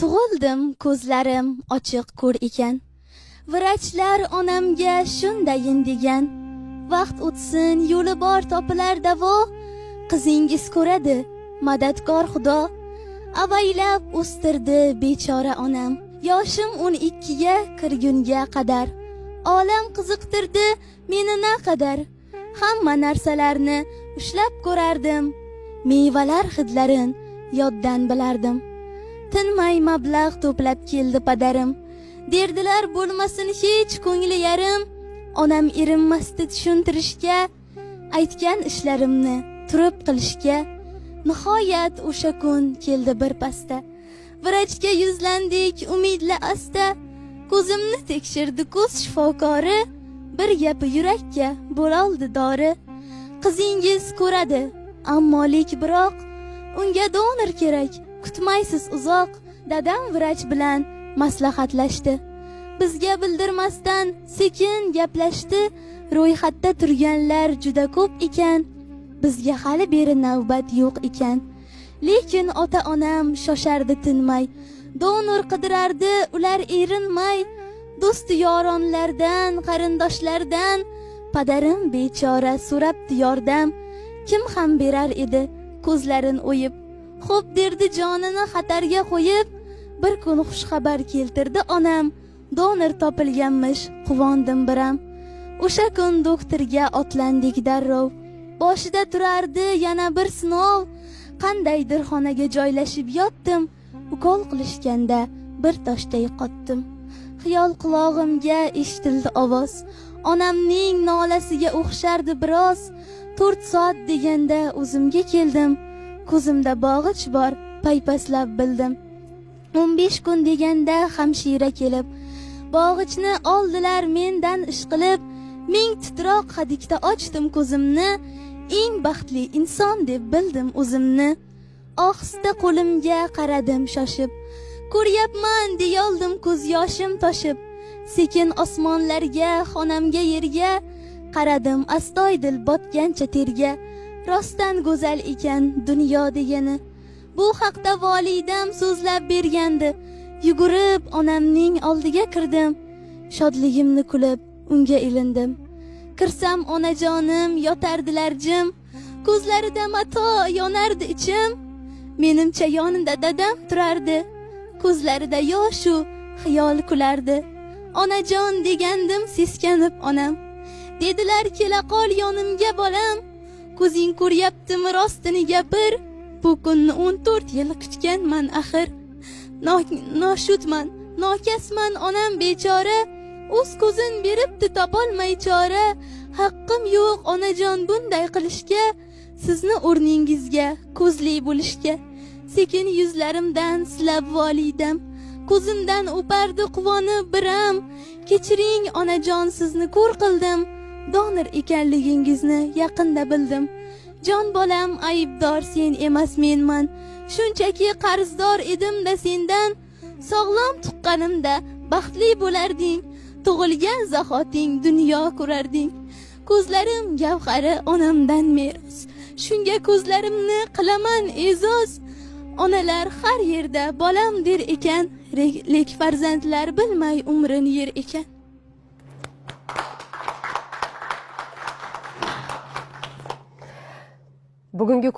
Tug'ildim, ko'zlarim ochiq ko'r ekan. Vrachlar onamga shundayin degan. Vaqt o'tsin, yo'li bor topilar davo. Qizingiz ko'radi, madadkor Xudo. Avaylab o'stirdi bechora onam. Yoshim 12 ga kirgunga qadar. Olam qiziqtirdi meni naqadar. Hamma narsalarni ushlab ko'rardim. Mevalar hidlarin yoddan bilardim. Tinmay mablag' to'plab keldi padarim. Derdilar bo'lmasin hech ko'ngli yarim. Onam erinmasdi tushuntirishga, aytgan ishlarimni turib qilishga. Nihoyat o'sha kun keldi bir pasda. Vrachga yuzlandik umidli asta. Ko'zimni tekshirdi ko'z shifokori. Bir gapi yurakka bo'loldi dori. Qizingiz ko'radi, ammo lek biroq unga donor kerak. Kutmaysiz uzoq. Dadam vrach bilan maslahatlashdi. Bizga bildirmasdan sekin gaplashdi. Ro'yxatda turganlar juda ko'p ekan. Bizga hali beri navbat yo'q ekan. Lekin ota-onam shoshardi tinmay. Donor qidirardi ular erinmay. Do'st yoronlardan, qarindoshlardan padarim bechora so'rabdi yordam. Kim ham berar edi ko'zlarin o'yib. Xo'p derdi jonini xatarga qo'yib. Bir kun xush xabar keltirdi onam. Donor topilganmish, quvondim biram. O'sha kun doktorga otlandik darrov. Boshida turardi yana bir sinov. Qandaydir xonaga joylashib yotdim. Ukol qilishganda bir toshday qotdim. Xiyol qulog'imga eshitildi ovoz. Onamning nolasiga o'xshardi biroz. 4 soat deganda o'zimga keldim. Ko'zimda bog'ich bor, paypaslab bildim. 15 kun deganda hamshira kelib, bog'ichni oldilar mendan ishqilib. Ming titroq hadikda ochdim ko'zimni. Eng baxtli inson deb bildim o'zimni. Ohista qo'limga qaradim shoshib. Ko'ryapman deyoldim ko'z yoshim toshib. Sekin osmonlarga, xonamga, yerga qaradim astoydil botgancha terga. Rostdan go'zal ekan dunyo degani. Bu haqda volidam so'zlab bergandi. Yugurib onamning oldiga kirdim. Shodligimni kulib unga ilindim. Kirsam onajonim yotardilar jim. Ko'zlarida mato yonardi ichim. Menimcha yonida dadam turardi. Ko'zlarida yoshu xiyol kulardi. Onajon degandim seskanib onam. Dedilar kela qol yonimga bolam. Ko'zing ko'ryaptimi rostini gapir. Bu kunni 14 yil kutganman axir. Noshudman, nokasman onam bechora. O'z ko'zin beribdi topolmay chora. Haqqim yo'q onajon bunday qilishga. Sizni o'rningizga ko'zli bo'lishga. Sekin yuzlarimdan silab volidam. Ko'zimdan o'pardi quvonib biram. Kechiring onajon sizni ko'r qildim. Donor ekanligingizni yaqinda bildim. Jon bolam aybdor sen emas menman. Shunchaki qarzdor edim-da sendan. Sog'lom tuqqanimda baxtli bo'larding. Tug'ilgan zahoting dunyo ko'rarding. Ko'zlarim gavhari onamdan meros. Shunga ko'zlarimni qilaman e'zoz. Onalar har yerda bolam der ekan, lek farzandlar bilmay umrini yer ekan. Bugungi